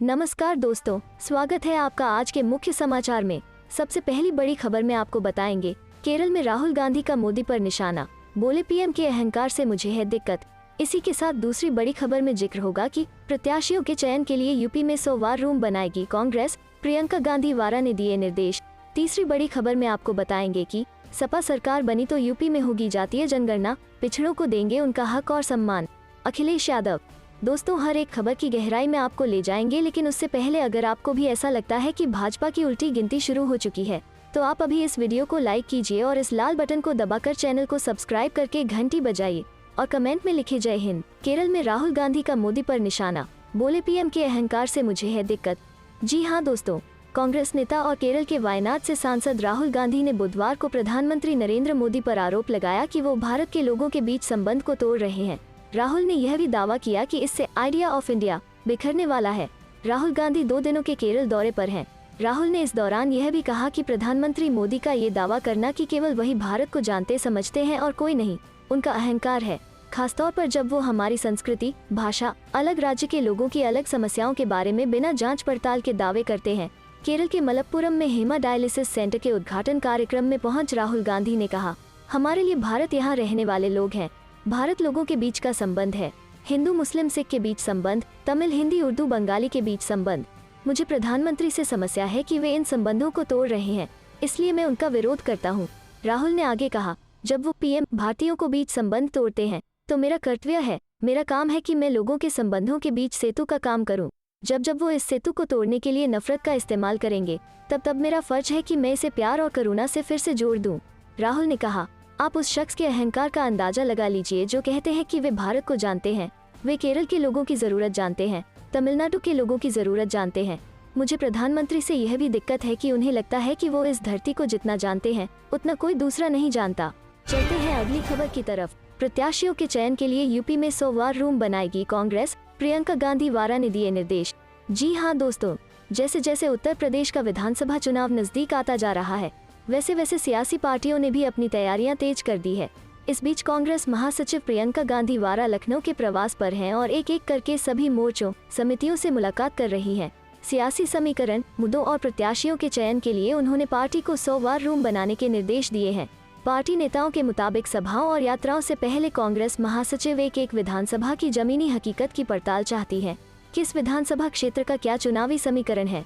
नमस्कार दोस्तों, स्वागत है आपका आज के मुख्य समाचार में। सबसे पहली बड़ी खबर में आपको बताएंगे, केरल में राहुल गांधी का मोदी पर निशाना, बोले पीएम के अहंकार से मुझे है दिक्कत। इसी के साथ दूसरी बड़ी खबर में जिक्र होगा कि प्रत्याशियों के चयन के लिए यूपी में 100 वार रूम बनाएगी कांग्रेस, प्रियंका गांधी वारा ने दिए निर्देश। तीसरी बड़ी खबर में आपको बताएंगे कि सपा सरकार बनी तो यूपी में होगी जातीय जनगणना, पिछड़ों को देंगे उनका हक और सम्मान, अखिलेश यादव। दोस्तों, हर एक खबर की गहराई में आपको ले जाएंगे, लेकिन उससे पहले अगर आपको भी ऐसा लगता है कि भाजपा की उल्टी गिनती शुरू हो चुकी है तो आप अभी इस वीडियो को लाइक कीजिए और इस लाल बटन को दबाकर चैनल को सब्सक्राइब करके घंटी बजाइए और कमेंट में लिखिए जय हिंद। केरल में राहुल गांधी का मोदी पर निशाना, बोले पीएम के अहंकार से मुझे है दिक्कत। जी हाँ दोस्तों, कांग्रेस नेता और केरल के वायनाड से सांसद राहुल गांधी ने बुधवार को प्रधानमंत्री नरेंद्र मोदी पर आरोप लगाया कि वो भारत के लोगों के बीच संबंध को तोड़ रहे हैं। राहुल ने यह भी दावा किया कि इससे आइडिया ऑफ इंडिया बिखरने वाला है। राहुल गांधी 2 दिनों के केरल दौरे पर हैं। राहुल ने इस दौरान यह भी कहा कि प्रधानमंत्री मोदी का ये दावा करना कि केवल वही भारत को जानते समझते हैं और कोई नहीं, उनका अहंकार है, खासतौर पर जब वो हमारी संस्कृति, भाषा, अलग राज्य के लोगों की अलग समस्याओं के बारे में बिना जांच पड़ताल के दावे करते हैं। केरल के मलप्पुरम में हेमा डायलिसिस सेंटर के उद्घाटन कार्यक्रम में पहुंच राहुल गांधी ने कहा, हमारे लिए भारत यहाँ रहने वाले लोग हैं, भारत लोगों के बीच का संबंध है, हिंदू मुस्लिम सिख के बीच संबंध, तमिल हिंदी उर्दू बंगाली के बीच संबंध। मुझे प्रधानमंत्री से समस्या है कि वे इन संबंधों को तोड़ रहे हैं, इसलिए मैं उनका विरोध करता हूँ। राहुल ने आगे कहा, जब वो पीएम भारतीयों को बीच संबंध तोड़ते हैं तो मेरा कर्तव्य है, मेरा काम है कि मैं लोगों के संबंधों के बीच सेतु का काम करूँ। जब वो इस सेतु को तोड़ने के लिए नफरत का इस्तेमाल करेंगे तब मेरा फर्ज है कि मैं इसे प्यार और करुणा से फिर से जोड़ दूँ। राहुल ने कहा, आप उस शख्स के अहंकार का अंदाजा लगा लीजिए जो कहते हैं कि वे भारत को जानते हैं, वे केरल के लोगों की जरूरत जानते हैं, तमिलनाडु के लोगों की जरूरत जानते हैं। मुझे प्रधानमंत्री से यह भी दिक्कत है कि उन्हें लगता है कि वो इस धरती को जितना जानते हैं उतना कोई दूसरा नहीं जानता। चलते हैं अगली खबर की तरफ। प्रत्याशियों के चयन के लिए यूपी में 100 वार रूम बनाएगी कांग्रेस, प्रियंका गांधी वारा ने दिए निर्देश। जी हाँ दोस्तों, जैसे जैसे उत्तर प्रदेश का विधानसभा चुनाव नजदीक आता जा रहा है वैसे वैसे सियासी पार्टियों ने भी अपनी तैयारियां तेज कर दी है। इस बीच कांग्रेस महासचिव प्रियंका गांधी वारा लखनऊ के प्रवास पर हैं और एक एक करके सभी मोर्चों, समितियों से मुलाकात कर रही हैं। सियासी समीकरण, मुद्दों और प्रत्याशियों के चयन के लिए उन्होंने पार्टी को 100 वार रूम बनाने के निर्देश दिए हैं। पार्टी नेताओं के मुताबिक सभाओं और यात्राओं से पहले कांग्रेस महासचिव एक विधानसभा की जमीनी हकीकत की पड़ताल चाहती है, किस विधानसभा क्षेत्र का क्या चुनावी समीकरण है,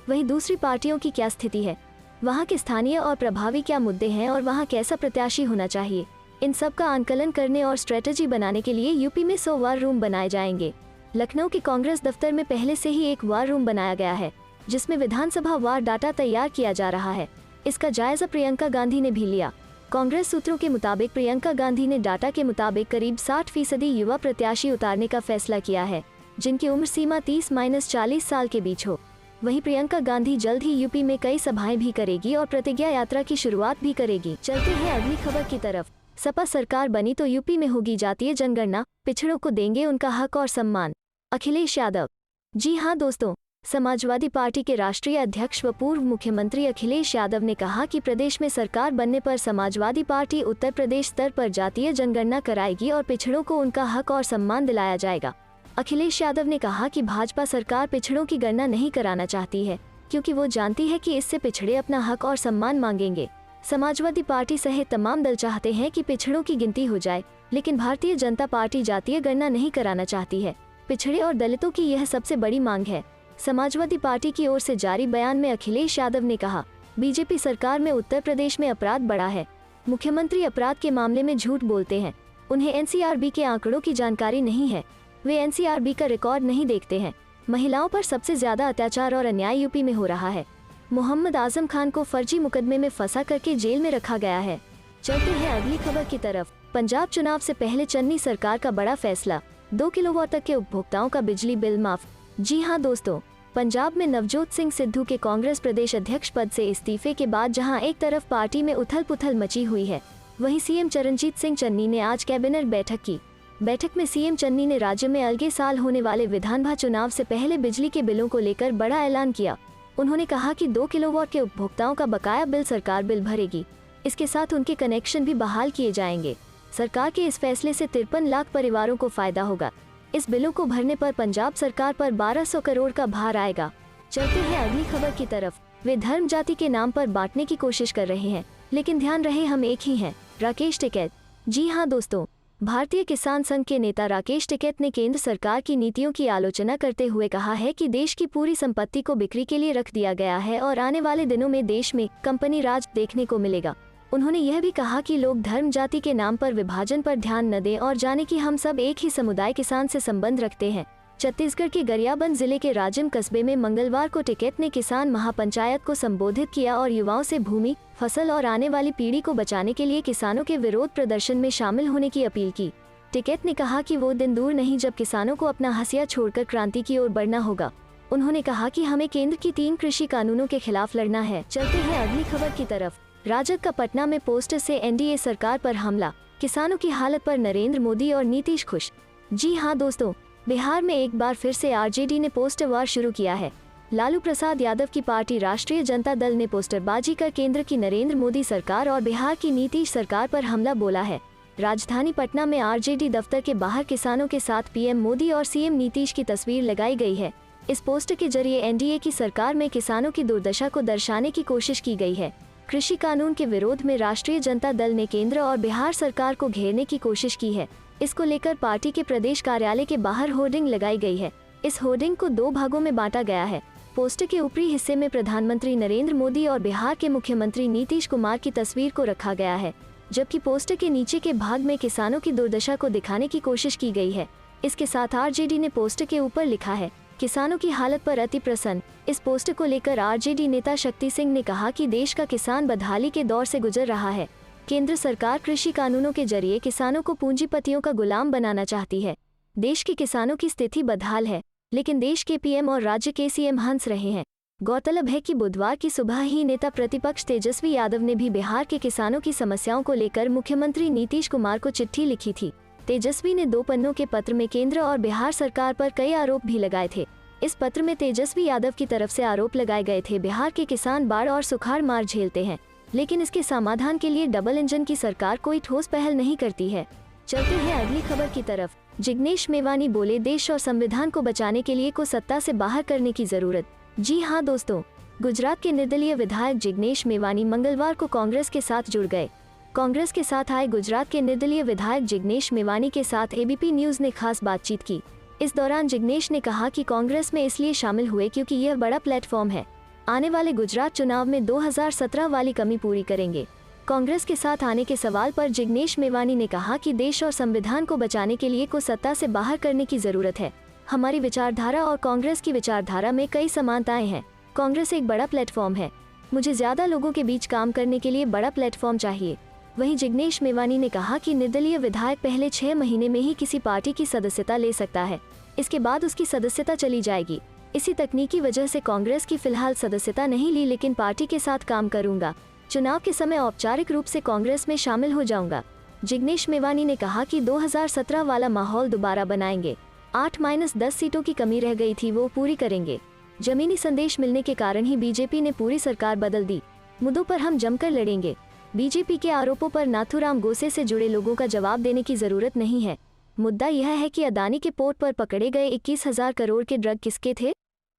वहीं दूसरी पार्टियों की क्या स्थिति है, वहाँ के स्थानीय और प्रभावी क्या मुद्दे हैं और वहाँ कैसा प्रत्याशी होना चाहिए। इन सब का आंकलन करने और स्ट्रेटजी बनाने के लिए यूपी में 100 वार रूम बनाए जाएंगे। लखनऊ के कांग्रेस दफ्तर में पहले से ही एक वार रूम बनाया गया है जिसमें विधानसभा वार डाटा तैयार किया जा रहा है। इसका जायजा प्रियंका गांधी ने भी लिया। कांग्रेस सूत्रों के मुताबिक प्रियंका गांधी ने डाटा के मुताबिक करीब 60% युवा प्रत्याशी उतारने का फैसला किया है जिनकी उम्र सीमा 30-40 साल के बीच हो। वहीं प्रियंका गांधी जल्द ही यूपी में कई सभाएं भी करेगी और प्रतिज्ञा यात्रा की शुरुआत भी करेगी। चलते हैं अगली खबर की तरफ। सपा सरकार बनी तो यूपी में होगी जातीय जनगणना, पिछड़ों को देंगे उनका हक और सम्मान, अखिलेश यादव। जी हाँ दोस्तों, समाजवादी पार्टी के राष्ट्रीय अध्यक्ष व पूर्व मुख्यमंत्री अखिलेश यादव ने कहा कि प्रदेश में सरकार बनने पर समाजवादी पार्टी उत्तर प्रदेश स्तर पर जातीय जनगणना कराएगी और पिछड़ों को उनका हक और सम्मान दिलाया जाएगा। अखिलेश यादव ने कहा कि भाजपा सरकार पिछड़ों की गणना नहीं कराना चाहती है क्योंकि वो जानती है कि इससे पिछड़े अपना हक और सम्मान मांगेंगे। समाजवादी पार्टी सहित तमाम दल चाहते हैं कि पिछड़ों की गिनती हो जाए, लेकिन भारतीय जनता पार्टी जातीय गणना नहीं कराना चाहती है। पिछड़े और दलितों की यह सबसे बड़ी मांग है। समाजवादी पार्टी की ओर से जारी बयान में अखिलेश यादव ने कहा, बीजेपी सरकार में उत्तर प्रदेश में अपराध बढ़ा है। मुख्यमंत्री अपराध के मामले में झूठ बोलते हैं, उन्हें एनसीआरबी के आंकड़ों की जानकारी नहीं है, वे एनसीआरबी का रिकॉर्ड नहीं देखते हैं। महिलाओं पर सबसे ज्यादा अत्याचार और अन्याय यूपी में हो रहा है। मोहम्मद आजम खान को फर्जी मुकदमे में फंसा करके जेल में रखा गया है। चलते हैं अगली खबर की तरफ। पंजाब चुनाव से पहले चन्नी सरकार का बड़ा फैसला, 2 किलोवाट तक के उपभोक्ताओं का बिजली बिल माफ। जी हाँ दोस्तों, पंजाब में नवजोत सिंह सिद्धू के कांग्रेस प्रदेश अध्यक्ष पद से इस्तीफे के बाद जहाँ एक तरफ पार्टी में उथल पुथल मची हुई है, वहीं सीएम चरणजीत सिंह चन्नी ने आज कैबिनेट बैठक की। बैठक में सीएम चन्नी ने राज्य में अगले साल होने वाले विधानसभा चुनाव से पहले बिजली के बिलों को लेकर बड़ा ऐलान किया। उन्होंने कहा कि 2 किलोवाट के उपभोक्ताओं का बकाया बिल सरकार बिल भरेगी, इसके साथ उनके कनेक्शन भी बहाल किए जाएंगे। सरकार के इस फैसले से 53 लाख परिवारों को फायदा होगा। इस बिलों को भरने पर पंजाब सरकार पर 1200 करोड़ का भार आएगा। चलते हैं अगली खबर की तरफ। वे धर्म जाति के नाम पर बांटने की कोशिश कर रहे हैं, लेकिन ध्यान रहे हम एक ही हैं। राकेश टिकैत। जी हाँ दोस्तों, भारतीय किसान संघ के नेता राकेश टिकैत ने केंद्र सरकार की नीतियों की आलोचना करते हुए कहा है कि देश की पूरी संपत्ति को बिक्री के लिए रख दिया गया है और आने वाले दिनों में देश में कंपनी राज देखने को मिलेगा। उन्होंने यह भी कहा कि लोग धर्म जाति के नाम पर विभाजन पर ध्यान न दें और जाने कि हम सब एक ही समुदाय किसान से संबंध रखते हैं। छत्तीसगढ़ के गरियाबंद जिले के राजिम कस्बे में मंगलवार को टिकैत ने किसान महापंचायत को संबोधित किया और युवाओं से भूमि, फसल और आने वाली पीढ़ी को बचाने के लिए किसानों के विरोध प्रदर्शन में शामिल होने की अपील की। टिकैत ने कहा कि वो दिन दूर नहीं जब किसानों को अपना हसिया छोड़कर क्रांति की ओर बढ़ना होगा। उन्होंने कहा कि हमें केंद्र की 3 कृषि कानूनों के खिलाफ लड़ना है। चलते हैं अगली खबर की तरफ। राजद का पटना में पोस्टर से एनडीए सरकार पर हमला, किसानों की हालत पर नरेंद्र मोदी और नीतीश खुश। जी हाँ दोस्तों, बिहार में एक बार फिर से आरजेडी ने पोस्टर वार शुरू किया है। लालू प्रसाद यादव की पार्टी राष्ट्रीय जनता दल ने पोस्टरबाजी कर केंद्र की नरेंद्र मोदी सरकार और बिहार की नीतीश सरकार पर हमला बोला है। राजधानी पटना में आरजेडी दफ्तर के बाहर किसानों के साथ पीएम मोदी और सीएम नीतीश की तस्वीर लगाई गई है। इस पोस्टर के जरिए एनडीए की सरकार में किसानों की दुर्दशा को दर्शाने की कोशिश की गई है। कृषि कानून के विरोध में राष्ट्रीय जनता दल ने केंद्र और बिहार सरकार को घेरने की कोशिश की है। इसको लेकर पार्टी के प्रदेश कार्यालय के बाहर होर्डिंग लगाई गई है। इस होर्डिंग को 2 भागों में बांटा गया है। पोस्टर के ऊपरी हिस्से में प्रधानमंत्री नरेंद्र मोदी और बिहार के मुख्यमंत्री नीतीश कुमार की तस्वीर को रखा गया है, जबकि पोस्टर के नीचे के भाग में किसानों की दुर्दशा को दिखाने की कोशिश की गई है। इसके साथ आरजेडी ने पोस्टर के ऊपर लिखा है, किसानों की हालत पर अति प्रसन्न। इस पोस्टर को लेकर आरजेडी नेता शक्ति सिंह ने कहा कि देश का किसान बदहाली के दौर से गुजर रहा है। केंद्र सरकार कृषि कानूनों के जरिए किसानों को पूंजीपतियों का गुलाम बनाना चाहती है। देश के किसानों की स्थिति बदहाल है, लेकिन देश के पीएम और राज्य के सीएम हंस रहे हैं। गौरतलब है कि बुधवार की सुबह ही नेता प्रतिपक्ष तेजस्वी यादव ने भी बिहार के किसानों की समस्याओं को लेकर मुख्यमंत्री नीतीश कुमार को चिट्ठी लिखी थी। तेजस्वी ने 2 पन्नों के पत्र में केंद्र और बिहार सरकार पर कई आरोप भी लगाए थे। इस पत्र में तेजस्वी यादव की तरफ से आरोप लगाए गए थे, बिहार के किसान बाढ़ और सुखाड़ मार झेलते हैं, लेकिन इसके समाधान के लिए डबल इंजन की सरकार कोई ठोस पहल नहीं करती है। चलते हैं अगली खबर की तरफ। जिग्नेश मेवानी बोले, देश और संविधान को बचाने के लिए को सत्ता से बाहर करने की जरूरत। जी हाँ दोस्तों, गुजरात के निर्दलीय विधायक जिग्नेश मेवानी मंगलवार को कांग्रेस के साथ जुड़ गए। कांग्रेस के साथ आए गुजरात के निर्दलीय विधायक जिग्नेश मेवानी के साथ एबीपी न्यूज ने खास बातचीत की। इस दौरान जिग्नेश ने कहा कि कांग्रेस में इसलिए शामिल हुए क्योंकि यह बड़ा प्लेटफॉर्म है। आने वाले गुजरात चुनाव में 2017 वाली कमी पूरी करेंगे। कांग्रेस के साथ आने के सवाल पर जिग्नेश मेवानी ने कहा कि देश और संविधान को बचाने के लिए को सत्ता से बाहर करने की जरूरत है। हमारी विचारधारा और कांग्रेस की विचारधारा में कई समानताएं हैं। कांग्रेस एक बड़ा प्लेटफॉर्म है। मुझे ज्यादा लोगों के बीच काम करने के लिए बड़ा प्लेटफॉर्म चाहिए। वहीं जिग्नेश मेवानी ने कहा कि निर्दलीय विधायक पहले 6 महीने में ही किसी पार्टी की सदस्यता ले सकता है, इसके बाद उसकी सदस्यता चली जाएगी। इसी तकनीकी वजह से कांग्रेस की फिलहाल सदस्यता नहीं ली, लेकिन पार्टी के साथ काम करूंगा। चुनाव के समय औपचारिक रूप से कांग्रेस में शामिल हो जाऊंगा। जिग्नेश मेवानी ने कहा कि 2017 वाला माहौल दोबारा बनाएंगे। 8-10 सीटों की कमी रह गई थी, वो पूरी करेंगे। जमीनी संदेश मिलने के कारण ही बीजेपी ने पूरी सरकार बदल दी। मुद्दों पर हम जमकर लड़ेंगे। बीजेपी के आरोपों पर नाथूराम गोसे से जुड़े लोगों का जवाब देने की जरूरत नहीं है। मुद्दा यह है कि अदानी के पोर्ट पर पकड़े गए 21,000 करोड़ के ड्रग किसके थे।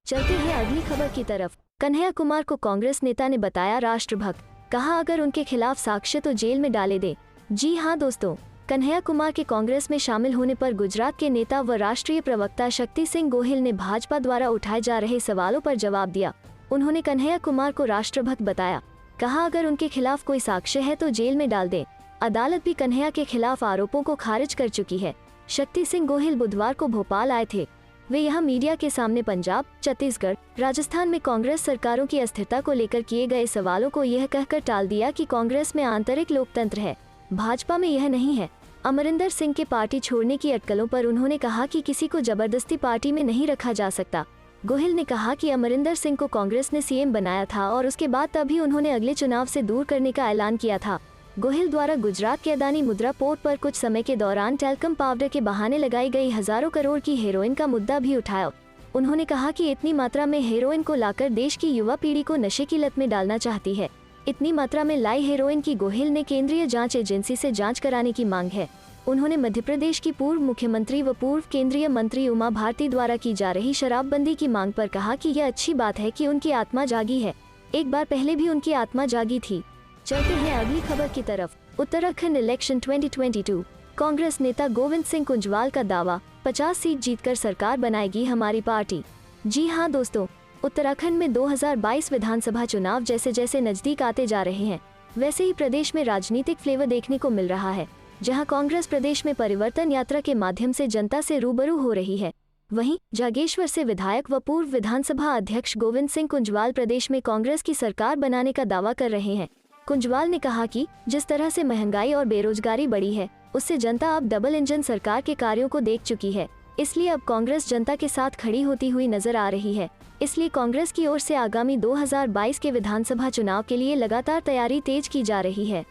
चलते हैं अगली खबर की तरफ। कन्हैया कुमार को कांग्रेस नेता ने बताया राष्ट्रभक्त, कहा अगर उनके खिलाफ साक्ष्य तो जेल में डाले दे। जी हाँ दोस्तों, कन्हैया कुमार के कांग्रेस में शामिल होने पर गुजरात के नेता व राष्ट्रीय प्रवक्ता शक्ति सिंह गोहिल ने भाजपा द्वारा उठाए जा रहे सवालों पर जवाब दिया। उन्होंने कन्हैया कुमार को राष्ट्रभक्त बताया। कहा अगर उनके खिलाफ कोई साक्ष्य है तो जेल में डाल दें। अदालत भी कन्हैया के खिलाफ आरोपों को खारिज कर चुकी है। शक्ति सिंह गोहिल बुधवार को भोपाल आए थे। वे यहां मीडिया के सामने पंजाब, छत्तीसगढ़, राजस्थान में कांग्रेस सरकारों की अस्थिरता को लेकर किए गए सवालों को यह कहकर टाल दिया कि कांग्रेस में आंतरिक लोकतंत्र है, भाजपा में यह नहीं है। अमरिंदर सिंह के पार्टी छोड़ने की अटकलों पर उन्होंने कहा कि किसी को जबरदस्ती पार्टी में नहीं रखा जा सकता। गोहिल ने कहा कि अमरिंदर सिंह को कांग्रेस ने सीएम बनाया था और उसके बाद तभी उन्होंने अगले चुनाव से दूर करने का ऐलान किया था। गोहिल द्वारा गुजरात के अदानी मुद्रा पोर्ट पर कुछ समय के दौरान टेल्कम पाउडर के बहाने लगाई गई हजारों करोड़ की हेरोइन का मुद्दा भी उठाया। उन्होंने कहा कि इतनी मात्रा में हेरोइन को लाकर देश की युवा पीढ़ी को नशे की लत में डालना चाहती है। इतनी मात्रा में लाई हेरोइन की गोहिल ने केंद्रीय जांच एजेंसी से जांच कराने की मांग है। उन्होंने मध्य प्रदेश की पूर्व मुख्यमंत्री व पूर्व केंद्रीय मंत्री उमा भारती द्वारा की जा रही शराबबंदी की मांग पर कहा कि यह अच्छी बात है कि उनकी आत्मा जागी है। एक बार पहले भी उनकी आत्मा जागी थी। चलते हैं अगली खबर की तरफ। उत्तराखंड इलेक्शन 2022। कांग्रेस नेता गोविंद सिंह कुंजवाल का दावा, 50 सीट जीतकर सरकार बनाएगी हमारी पार्टी। जी हाँ दोस्तों, उत्तराखंड में 2022 विधानसभा चुनाव जैसे जैसे नजदीक आते जा रहे हैं, वैसे ही प्रदेश में राजनीतिक फ्लेवर देखने को मिल रहा है, जहां कांग्रेस प्रदेश में परिवर्तन यात्रा के माध्यम से जनता से रूबरू हो रही है। वहीं जागेश्वर से विधायक व पूर्व विधानसभा अध्यक्ष गोविंद सिंह कुंजवाल प्रदेश में कांग्रेस की सरकार बनाने का दावा कर रहे हैं। कुंजवाल ने कहा कि जिस तरह से महंगाई और बेरोजगारी बढ़ी है, उससे जनता अब डबल इंजन सरकार के कार्यों को देख चुकी है, इसलिए अब कांग्रेस जनता के साथ खड़ी होती हुई नजर आ रही है। इसलिए कांग्रेस की ओर से आगामी 2022 के विधानसभा चुनाव के लिए लगातार तैयारी तेज की जा रही है।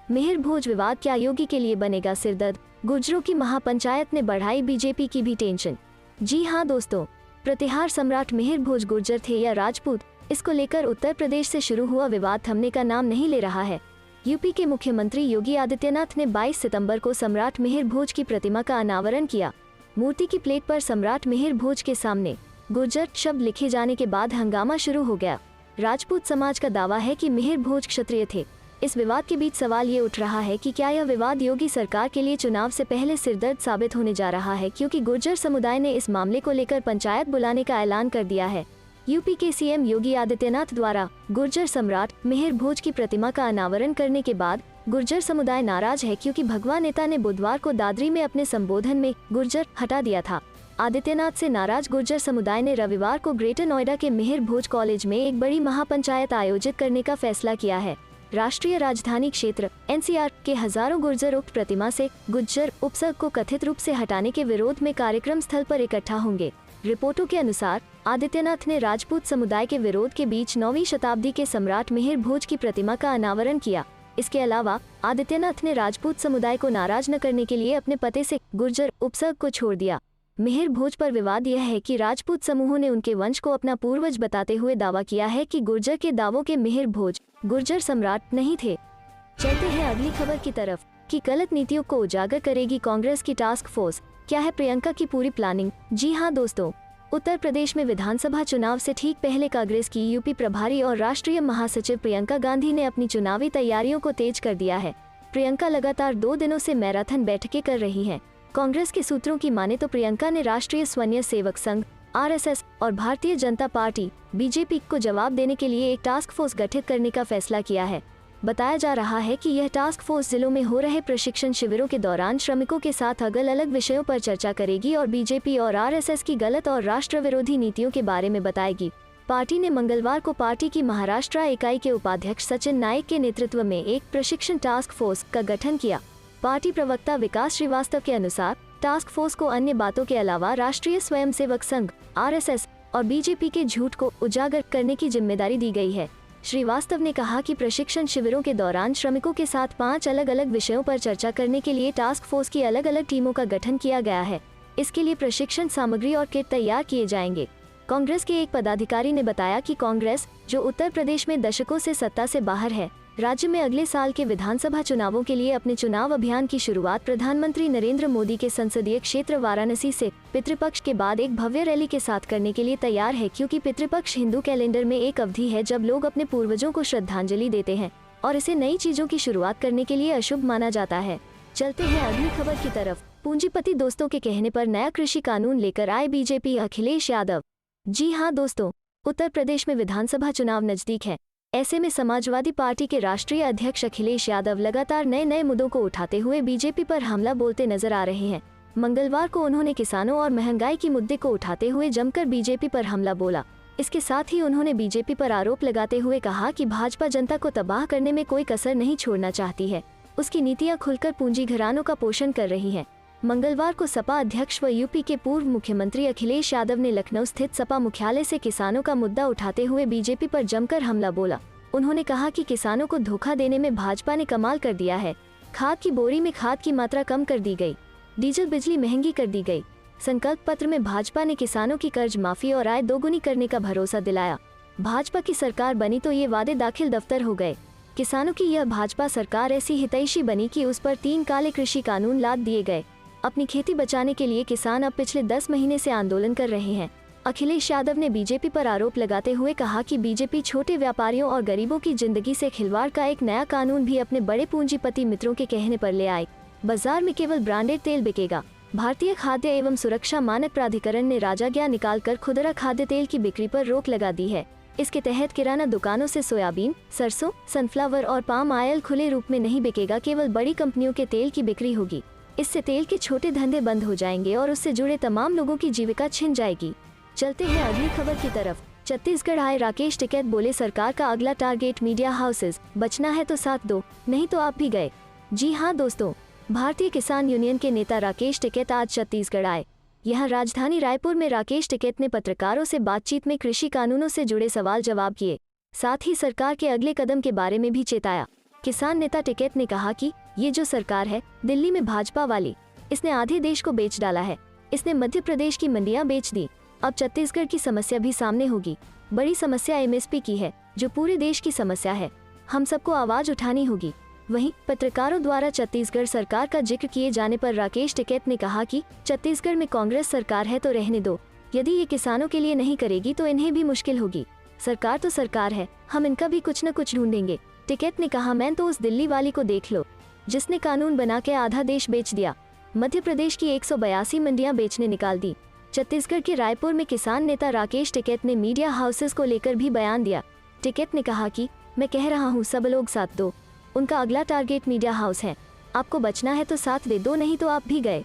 मिहिर भोज विवाद क्या योगी के लिए बनेगा सिरदर्द, गुर्जरों की महापंचायत ने बढ़ाई बीजेपी की भी टेंशन। जी हाँ दोस्तों, प्रतिहार सम्राट मिहिर भोज गुर्जर थे या राजपूत, इसको लेकर उत्तर प्रदेश से शुरू हुआ विवाद थमने का नाम नहीं ले रहा है। यूपी के मुख्यमंत्री योगी आदित्यनाथ ने 22 सितंबर को सम्राट मिहिर भोज की प्रतिमा का अनावरण किया। मूर्ति की प्लेट पर सम्राट मिहिर भोज के सामने गुर्जर शब्द लिखे जाने के बाद हंगामा शुरू हो गया। राजपूत समाज का दावा है कि मिहिर भोज क्षत्रिय थे। इस विवाद के बीच सवाल ये उठ रहा है कि क्या यह विवाद योगी सरकार के लिए चुनाव से पहले सिरदर्द साबित होने जा रहा है, क्योंकि गुर्जर समुदाय ने इस मामले को लेकर पंचायत बुलाने का ऐलान कर दिया है। यूपी के सीएम योगी आदित्यनाथ द्वारा गुर्जर सम्राट मिहिर भोज की प्रतिमा का अनावरण करने के बाद गुर्जर समुदाय नाराज है, क्योंकि भगवा नेता ने बुधवार को दादरी में अपने संबोधन में गुर्जर हटा दिया था। आदित्यनाथ से नाराज गुर्जर समुदाय ने रविवार को ग्रेटर नोएडा के मिहिर भोज कॉलेज में एक बड़ी महापंचायत आयोजित करने का फैसला किया है। राष्ट्रीय राजधानी क्षेत्र एनसीआर के हजारों गुर्जर उक्त प्रतिमा से गुर्जर उपसर्ग को कथित रूप से हटाने के विरोध में कार्यक्रम स्थल पर इकट्ठा होंगे। रिपोर्टों के अनुसार आदित्यनाथ ने राजपूत समुदाय के विरोध के बीच 9वीं शताब्दी के सम्राट मिहिर भोज की प्रतिमा का अनावरण किया। इसके अलावा आदित्यनाथ ने राजपूत समुदाय को नाराज न करने के लिए अपने पते से गुर्जर उपसर्ग को छोड़ दिया। मिहिर भोज पर विवाद यह है कि राजपूत समूहों ने उनके वंश को अपना पूर्वज बताते हुए दावा किया है कि गुर्जर के दावों के मिहिर भोज गुर्जर सम्राट नहीं थे। चलते हैं अगली खबर की तरफ कि गलत नीतियों को उजागर करेगी कांग्रेस की टास्क फोर्स, क्या है प्रियंका की पूरी प्लानिंग। जी हाँ दोस्तों, उत्तर प्रदेश में विधानसभा चुनाव से ठीक पहले कांग्रेस की यूपी प्रभारी और राष्ट्रीय महासचिव प्रियंका गांधी ने अपनी चुनावी तैयारियों को तेज कर दिया है। प्रियंका लगातार 2 दिनों से मैराथन बैठकें कर रही हैं। कांग्रेस के सूत्रों की माने तो प्रियंका ने राष्ट्रीय स्वयं सेवक संघ आरएसएस और भारतीय जनता पार्टी बीजेपी को जवाब देने के लिए एक टास्क फोर्स गठित करने का फैसला किया है। बताया जा रहा है कि यह टास्क फोर्स जिलों में हो रहे प्रशिक्षण शिविरों के दौरान श्रमिकों के साथ अलग अलग विषयों पर चर्चा करेगी और बीजेपी और आरएसएस की गलत और राष्ट्र विरोधी नीतियों के बारे में बताएगी। पार्टी ने मंगलवार को पार्टी की महाराष्ट्र इकाई के उपाध्यक्ष सचिन नाइक के नेतृत्व में एक प्रशिक्षण टास्क फोर्स का गठन किया। पार्टी प्रवक्ता विकास श्रीवास्तव के अनुसार टास्क फोर्स को अन्य बातों के अलावा राष्ट्रीय स्वयंसेवक संघ आरएसएस और बीजेपी के झूठ को उजागर करने की जिम्मेदारी दी गई है। श्रीवास्तव ने कहा कि प्रशिक्षण शिविरों के दौरान श्रमिकों के साथ 5 अलग अलग विषयों पर चर्चा करने के लिए टास्क फोर्स की अलग अलग टीमों का गठन किया गया है। इसके लिए प्रशिक्षण सामग्री और किट तैयार किए जाएंगे। कांग्रेस के एक पदाधिकारी ने बताया कि कांग्रेस, जो उत्तर प्रदेश में दशकों से सत्ता से बाहर है, राज्य में अगले साल के विधानसभा चुनावों के लिए अपने चुनाव अभियान की शुरुआत प्रधानमंत्री नरेंद्र मोदी के संसदीय क्षेत्र वाराणसी से पितृपक्ष के बाद एक भव्य रैली के साथ करने के लिए तैयार है, क्योंकि पितृपक्ष हिंदू कैलेंडर में एक अवधि है जब लोग अपने पूर्वजों को श्रद्धांजलि देते हैं और इसे नई चीजों की शुरुआत करने के लिए अशुभ माना जाता है। चलते हैं अगली खबर की तरफ। पूंजीपति दोस्तों के कहने पर नया कृषि कानून लेकर आए बीजेपी अखिलेश यादव। जी हाँ दोस्तों, उत्तर प्रदेश में विधानसभा चुनाव नजदीक है। ऐसे में समाजवादी पार्टी के राष्ट्रीय अध्यक्ष अखिलेश यादव लगातार नए नए मुद्दों को उठाते हुए बीजेपी पर हमला बोलते नजर आ रहे हैं। मंगलवार को उन्होंने किसानों और महंगाई की मुद्दे को उठाते हुए जमकर बीजेपी पर हमला बोला। इसके साथ ही उन्होंने बीजेपी पर आरोप लगाते हुए कहा कि भाजपा जनता को तबाह करने में कोई कसर नहीं छोड़ना चाहती है। उसकी नीतियां खुलकर पूंजी घरानों का पोषण कर रही हैं। मंगलवार को सपा अध्यक्ष व यूपी के पूर्व मुख्यमंत्री अखिलेश यादव ने लखनऊ स्थित सपा मुख्यालय से किसानों का मुद्दा उठाते हुए बीजेपी पर जमकर हमला बोला। उन्होंने कहा कि किसानों को धोखा देने में भाजपा ने कमाल कर दिया है। खाद की बोरी में खाद की मात्रा कम कर दी गई, डीजल बिजली महंगी कर दी गई। संकल्प पत्र में भाजपा ने किसानों की कर्ज माफी और आय दोगुनी करने का भरोसा दिलाया। भाजपा की सरकार बनी तो ये वादे दाखिल दफ्तर हो गए। किसानों की यह भाजपा सरकार ऐसी हितैषी बनी कि उस पर 3 काले कृषि कानून लाद दिए गए। अपनी खेती बचाने के लिए किसान अब पिछले 10 महीने से आंदोलन कर रहे हैं। अखिलेश यादव ने बीजेपी पर आरोप लगाते हुए कहा कि बीजेपी छोटे व्यापारियों और गरीबों की जिंदगी से खिलवाड़ का एक नया कानून भी अपने बड़े पूंजीपति मित्रों के कहने पर ले आए। बाजार में केवल ब्रांडेड तेल बिकेगा। भारतीय खाद्य एवं सुरक्षा मानक प्राधिकरण ने राजाज्ञा निकालकर खुदरा खाद्य तेल की बिक्री पर रोक लगा दी है। इसके तहत किराना दुकानों से सोयाबीन, सरसों, सनफ्लावर और पाम ऑयल खुले रूप में नहीं बिकेगा, केवल बड़ी कंपनियों के तेल की बिक्री होगी। इससे तेल के छोटे धंधे बंद हो जाएंगे और उससे जुड़े तमाम लोगों की जीविका छिन जाएगी। चलते हैं अगली खबर की तरफ। छत्तीसगढ़ आए राकेश टिकैत, बोले सरकार का अगला टारगेट मीडिया हाउसेज, बचना है तो साथ दो, नहीं तो आप भी गए। जी हाँ दोस्तों, भारतीय किसान यूनियन के नेता राकेश टिकैत आज छत्तीसगढ़ आए। यहाँ राजधानी रायपुर में राकेश टिकैत ने पत्रकारों से बातचीत में कृषि कानूनों से जुड़े सवाल जवाब किए, साथ ही सरकार के अगले कदम के बारे में भी चेताया। किसान नेता टिकैत ने कहा कि ये जो सरकार है दिल्ली में भाजपा वाली, इसने आधे देश को बेच डाला है। इसने मध्य प्रदेश की मंडियां बेच दी। अब छत्तीसगढ़ की समस्या भी सामने होगी। बड़ी समस्या एमएसपी की है, जो पूरे देश की समस्या है। हम सबको आवाज उठानी होगी। वहीं पत्रकारों द्वारा छत्तीसगढ़ सरकार का जिक्र किए जाने पर राकेश टिकैत ने कहा कि छत्तीसगढ़ में कांग्रेस सरकार है तो रहने दो, यदि ये किसानों के लिए नहीं करेगी तो इन्हें भी मुश्किल होगी। सरकार तो सरकार है, हम इनका भी कुछ न कुछ ढूंढेंगे। टिकैत ने कहा, मैं तो उस दिल्ली वाली को देख लो जिसने कानून बना के आधा देश बेच दिया। मध्य प्रदेश की 182 मंडियां बेचने निकाल दी। छत्तीसगढ़ के रायपुर में किसान नेता राकेश टिकैत ने मीडिया हाउसेस को लेकर भी बयान दिया। टिकैत ने कहा कि मैं कह रहा हूँ सब लोग साथ दो, उनका अगला टारगेट मीडिया हाउस है। आपको बचना है तो साथ दे दो, नहीं तो आप भी गए।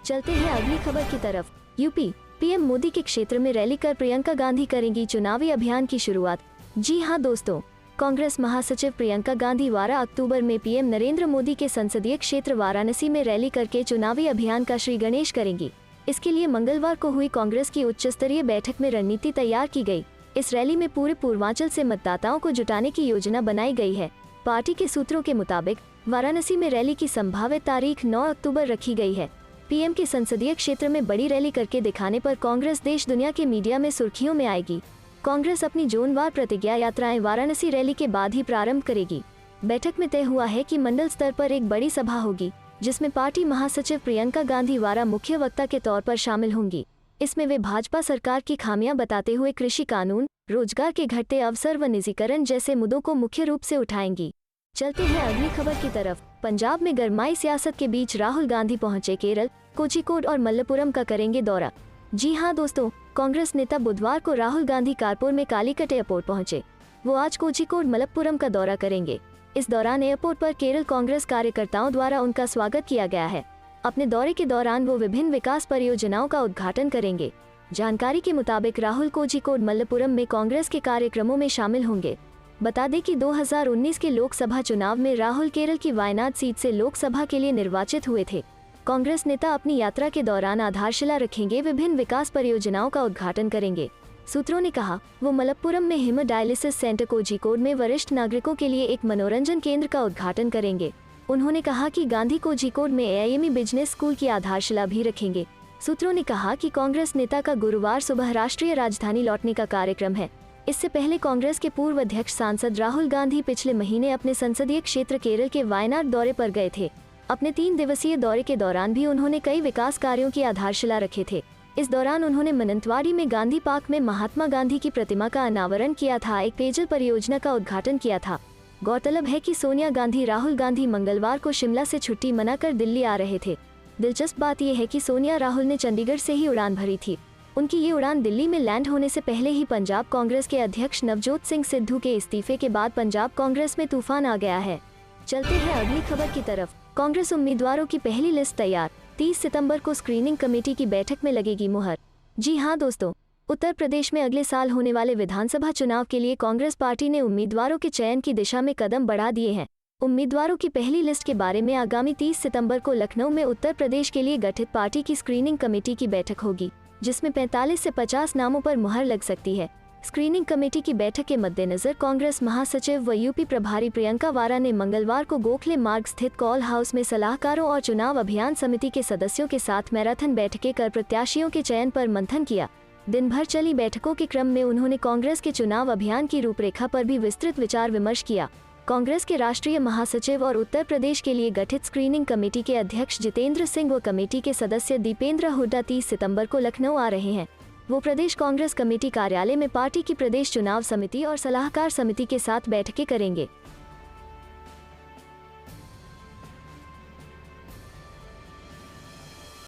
चलते हैं अगली खबर की तरफ। यूपी पीएम मोदी के क्षेत्र में रैली कर प्रियंका गांधी करेंगी चुनावी अभियान की शुरुआत। जी हाँ दोस्तों, कांग्रेस महासचिव प्रियंका गांधी 12 अक्टूबर में पीएम नरेंद्र मोदी के संसदीय क्षेत्र वाराणसी में रैली करके चुनावी अभियान का श्री गणेश करेंगी। इसके लिए मंगलवार को हुई कांग्रेस की उच्च स्तरीय बैठक में रणनीति तैयार की गई। इस रैली में पूरे पूर्वांचल से मतदाताओं को जुटाने की योजना बनाई गई है। पार्टी के सूत्रों के मुताबिक वाराणसी में रैली की संभावित तारीख 9 अक्टूबर रखी गई है। पीएम के संसदीय क्षेत्र में बड़ी रैली करके दिखाने पर कांग्रेस देश दुनिया के मीडिया में सुर्खियों में आएगी। कांग्रेस अपनी जोनवार प्रतिज्ञा यात्राएं वाराणसी रैली के बाद ही प्रारंभ करेगी। बैठक में तय हुआ है कि मंडल स्तर पर एक बड़ी सभा होगी, जिसमें पार्टी महासचिव प्रियंका गांधी वारा मुख्य वक्ता के तौर पर शामिल होंगी। इसमें वे भाजपा सरकार की खामियां बताते हुए कृषि कानून, रोजगार के घटते अवसर व निजीकरण जैसे मुद्दों को मुख्य रूप से उठाएंगी। चलते हैं अगली खबर की तरफ। पंजाब में गरमाई सियासत के बीच राहुल गांधी पहुंचे केरल, कोझिकोड और मल्लपुरम का करेंगे दौरा। जी हां दोस्तों, कांग्रेस नेता बुधवार को राहुल गांधी कानपुर में कालीकट एयरपोर्ट पहुंचे। वो आज कोझिकोड मलप्पुरम का दौरा करेंगे। इस दौरान एयरपोर्ट पर केरल कांग्रेस कार्यकर्ताओं द्वारा उनका स्वागत किया गया है। अपने दौरे के दौरान वो विभिन्न विकास परियोजनाओं का उद्घाटन करेंगे। जानकारी के मुताबिक राहुल कोझिकोड मल्लपुरम में कांग्रेस के कार्यक्रमों में शामिल होंगे। बता दें कि 2019 के लोकसभा चुनाव में राहुल केरल की वायनाड सीट से लोकसभा के लिए निर्वाचित हुए थे। कांग्रेस नेता अपनी यात्रा के दौरान आधारशिला रखेंगे, विभिन्न विकास परियोजनाओं का उद्घाटन करेंगे। सूत्रों ने कहा, वो मलप्पुरम में हेमोडायलिसिस सेंटर कोझिकोड में वरिष्ठ नागरिकों के लिए एक मनोरंजन केंद्र का उद्घाटन करेंगे। उन्होंने कहा कि गांधी कोझिकोड में एआईएमई बिजनेस स्कूल की आधारशिला भी रखेंगे। सूत्रों ने कहा कि कांग्रेस नेता का गुरुवार सुबह राष्ट्रीय राजधानी लौटने का कार्यक्रम है। इससे पहले कांग्रेस के पूर्व अध्यक्ष सांसद राहुल गांधी पिछले महीने अपने संसदीय क्षेत्र केरल के वायनाड दौरे पर गए थे। अपने 3 दिवसीय दौरे के दौरान भी उन्होंने कई विकास कार्यों की आधारशिला रखे थे। इस दौरान उन्होंने मनंतवाड़ी में गांधी पार्क में महात्मा गांधी की प्रतिमा का अनावरण किया था, एक पेयजल परियोजना का उद्घाटन किया था। गौरतलब है कि सोनिया गांधी राहुल गांधी मंगलवार को शिमला से छुट्टी मनाकर दिल्ली आ रहे थे। दिलचस्प बात यह है कि सोनिया राहुल ने चंडीगढ़ से ही उड़ान भरी थी। उनकी ये उड़ान दिल्ली में लैंड होने से पहले ही पंजाब कांग्रेस के अध्यक्ष नवजोत सिंह सिद्धू के इस्तीफे के बाद पंजाब कांग्रेस में तूफान आ गया है। चलते हैं अगली खबर की तरफ। कांग्रेस उम्मीदवारों की पहली लिस्ट तैयार, 30 सितंबर को स्क्रीनिंग कमेटी की बैठक में लगेगी मुहर। जी हां दोस्तों, उत्तर प्रदेश में अगले साल होने वाले विधानसभा चुनाव के लिए कांग्रेस पार्टी ने उम्मीदवारों के चयन की दिशा में कदम बढ़ा दिए हैं। उम्मीदवारों की पहली लिस्ट के बारे में आगामी 30 सितंबर को लखनऊ में उत्तर प्रदेश के लिए गठित पार्टी की स्क्रीनिंग कमेटी की बैठक होगी, जिसमें 45 से 50 नामों पर मुहर लग सकती है। स्क्रीनिंग कमेटी की बैठक के मद्देनजर कांग्रेस महासचिव व यूपी प्रभारी प्रियंका वारा ने मंगलवार को गोखले मार्ग स्थित कॉल हाउस में सलाहकारों और चुनाव अभियान समिति के सदस्यों के साथ मैराथन बैठकें कर प्रत्याशियों के चयन पर मंथन किया। दिन भर चली बैठकों के क्रम में उन्होंने कांग्रेस के चुनाव अभियान की रूपरेखा पर भी विस्तृत विचार विमर्श किया। कांग्रेस के राष्ट्रीय महासचिव और उत्तर प्रदेश के लिए गठित स्क्रीनिंग कमेटी के अध्यक्ष जितेंद्र सिंह व कमेटी के सदस्य दीपेंद्र हुड्डा 30 सितंबर को लखनऊ आ रहे हैं। वो प्रदेश कांग्रेस कमेटी कार्यालय में पार्टी की प्रदेश चुनाव समिति और सलाहकार समिति के साथ बैठकें करेंगे।